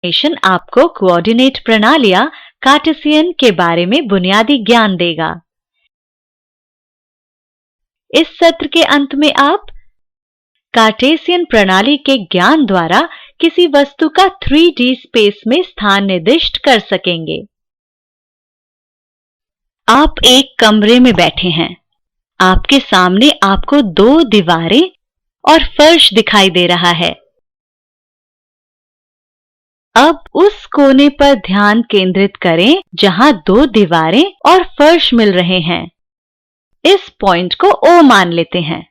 Animation आपको coordinate प्रणालियां Cartesian के बारे में बुनियादी ज्ञान देगा। इस सत्र के अंत में आप कार्टेशियन प्रणाली के ज्ञान द्वारा किसी वस्तु का 3D स्पेस में स्थान निर्दिष्ट कर सकेंगे। आप एक कमरे में बैठे हैं। आपके सामने आपको 2 दीवारें और फर्श दिखाई दे रहा है। अब उस कोने पर ध्यान केंद्रित करें जहां 2 दीवारें और फर्श मिल रहे हैं। इस पॉइंट को O मान लेते हैं।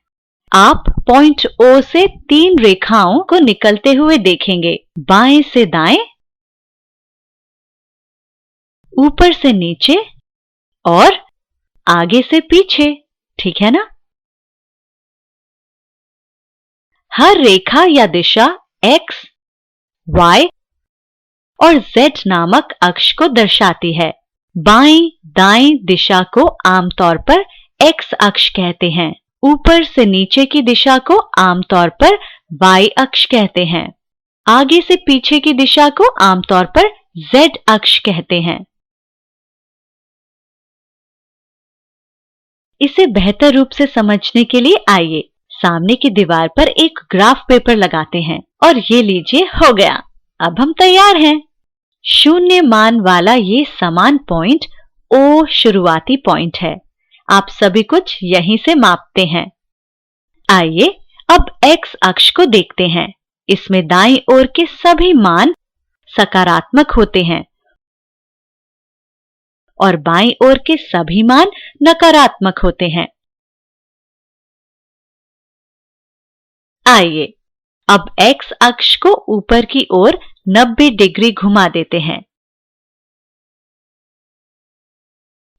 आप पॉइंट O से 3 रेखाओं को निकलते हुए देखेंगे, बाएं से दाएं, ऊपर से नीचे और आगे से पीछे। ठीक है ना? हर रेखा या दिशा X, Y और Z नामक अक्ष को दर्शाती है। बाईं दाईं दिशा को आमतौर पर X अक्ष कहते हैं। ऊपर से नीचे की दिशा को आमतौर पर Y अक्ष कहते हैं। आगे से पीछे की दिशा को आमतौर पर Z अक्ष कहते हैं। इसे बेहतर रूप से समझने के लिए आइए सामने की दीवार पर एक ग्राफ पेपर लगाते हैं और ये लीजिए, हो गया। अब हम तैयार हैं। 0 मान वाला ये समान पॉइंट O शुरुआती पॉइंट है। आप सभी कुछ यहीं से मापते हैं। आइए अब X अक्ष को देखते हैं। इसमें दाईं ओर के सभी मान सकारात्मक होते हैं और बाईं ओर के सभी मान नकारात्मक होते हैं। आइए अब X अक्ष को ऊपर की ओर 90 डिग्री घुमा देते हैं।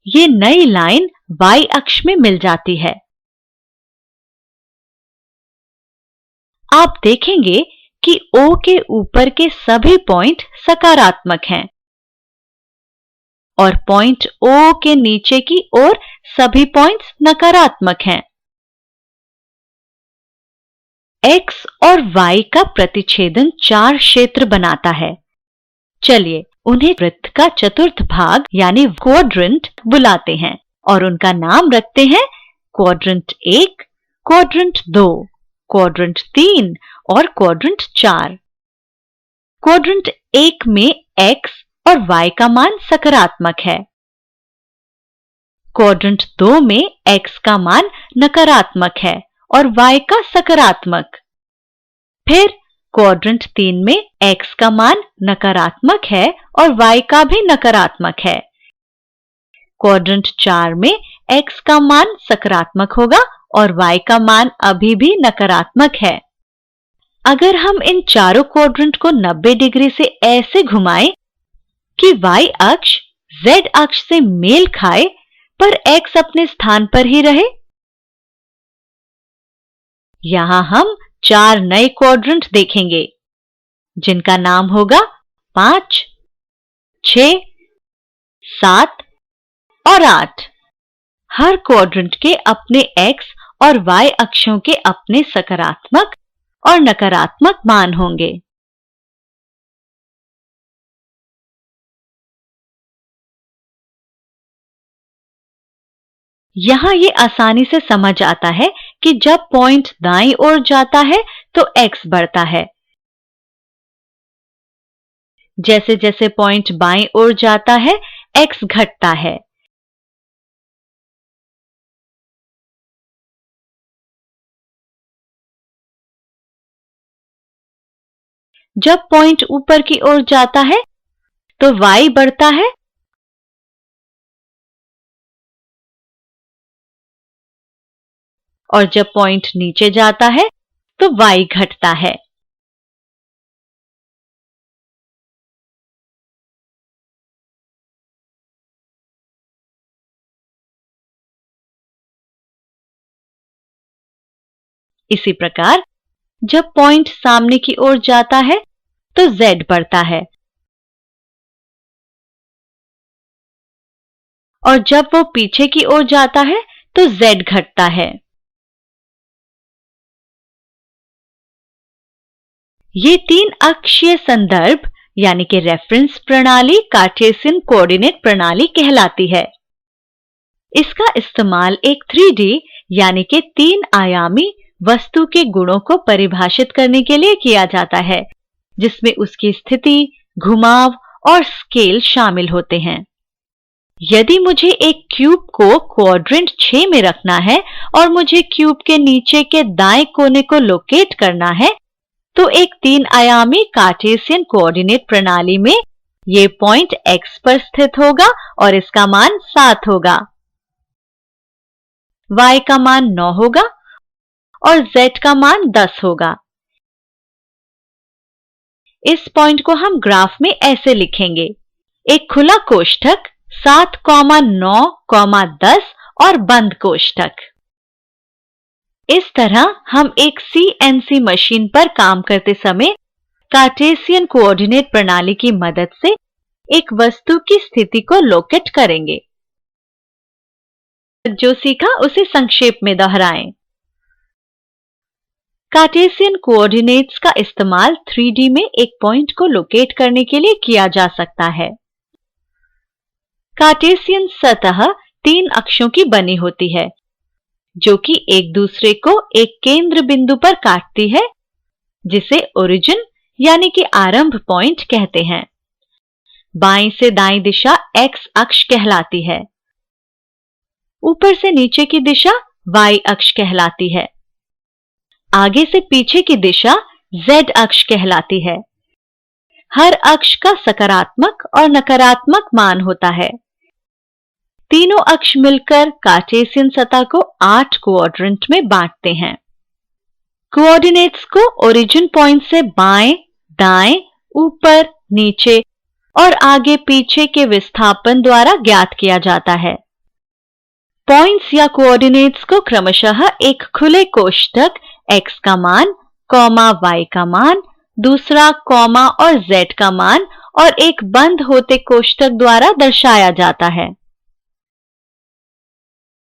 ये नई लाइन Y अक्ष में मिल जाती है। आप देखेंगे कि O के ऊपर के सभी पॉइंट सकारात्मक हैं और पॉइंट O के नीचे की ओर सभी पॉइंट्स नकारात्मक हैं। X और Y का प्रतिच्छेदन 4 क्षेत्र बनाता है। चलिए उन्हें वृत्त का चतुर्थ भाग यानी क्वाड्रेंट बुलाते हैं और उनका नाम रखते हैं क्वाड्रेंट 1, क्वाड्रेंट 2, क्वाड्रेंट 3 और क्वाड्रेंट 4। क्वाड्रेंट 1 में X और Y का मान सकारात्मक है। क्वाड्रेंट 2 में X का मान नकारात्मक है और Y का सकारात्मक। फिर क्वाड्रेंट 3 में X का मान नकारात्मक है और Y का भी नकारात्मक है। क्वाड्रेंट 4 में X का मान सकारात्मक होगा और Y का मान अभी भी नकारात्मक है। अगर हम इन चारों क्वाड्रेंट को 90 डिग्री से ऐसे घुमाएं कि Y अक्ष Z अक्ष से मेल खाए पर X अपने स्थान पर ही रहे, यहां हम 4 नए क्वाड्रेंट देखेंगे जिनका नाम होगा 5, 6, 7 और 8। हर क्वाड्रेंट के अपने X और Y अक्षों के अपने सकारात्मक और नकारात्मक मान होंगे। यहां ये आसानी से समझ आता है कि जब पॉइंट दाईं ओर जाता है तो X बढ़ता है। जैसे जैसे पॉइंट बाईं ओर जाता है X घटता है। जब पॉइंट ऊपर की ओर जाता है तो Y बढ़ता है और जब पॉइंट नीचे जाता है तो Y घटता है। इसी प्रकार जब पॉइंट सामने की ओर जाता है तो Z बढ़ता है और जब वो पीछे की ओर जाता है तो Z घटता है। ये 3 अक्षीय संदर्भ यानी कि रेफरेंस प्रणाली कार्टेशियन कोऑर्डिनेट प्रणाली कहलाती है। इसका इस्तेमाल एक 3D यानी कि 3 आयामी वस्तु के गुणों को परिभाषित करने के लिए किया जाता है, जिसमें उसकी स्थिति, घुमाव और स्केल शामिल होते हैं। यदि मुझे एक क्यूब को क्वाड्रेंट 6 में रखना है और मुझे क्यूब के नीचे के दाएं कोने को लोकेट करना है, तो एक 3 आयामी कार्टेशियन कोऑर्डिनेट प्रणाली में ये पॉइंट x पर स्थित होगा और इसका मान 7 होगा। y का मान 9 होगा और z का मान 10 होगा। इस पॉइंट को हम ग्राफ में ऐसे लिखेंगे, एक खुला कोष्ठक 7, 9, 10 और बंद कोष्ठक। इस तरह हम एक CNC मशीन पर काम करते समय कार्टेशियन कोऑर्डिनेट प्रणाली की मदद से एक वस्तु की स्थिति को लोकेट करेंगे। जो सीखा उसे संक्षेप में दोहराएं। कार्टेशियन कोऑर्डिनेट्स का इस्तेमाल 3D में एक पॉइंट को लोकेट करने के लिए किया जा सकता है। कार्टेशियन सतह 3 अक्षों की बनी होती है, जो कि एक दूसरे को एक केंद्र बिंदु पर काटती है, जिसे ओरिजिन यानी कि आरंभ पॉइंट कहते हैं। बाईं से दाईं दिशा x अक्ष कहलाती है। ऊपर से नीचे की दिशा y अक्ष कहलाती है। आगे से पीछे की दिशा z अक्ष कहलाती है। हर अक्ष का सकारात्मक और नकारात्मक मान होता है। तीनों अक्ष मिलकर कार्टेशियन सतह को 8 क्वाड्रेंट में बांटते हैं। कोऑर्डिनेट्स को ओरिजिन पॉइंट से बाएं, दाएं, ऊपर, नीचे और आगे पीछे के विस्थापन द्वारा ज्ञात किया जाता है। पॉइंट्स या कोऑर्डिनेट्स को क्रमशः एक खुले कोष्ठक x का मान, y का मान, दूसरा कॉमा और z का मान और एक बंद होते कोष्ठक द्वारा दर्शाया जाता है।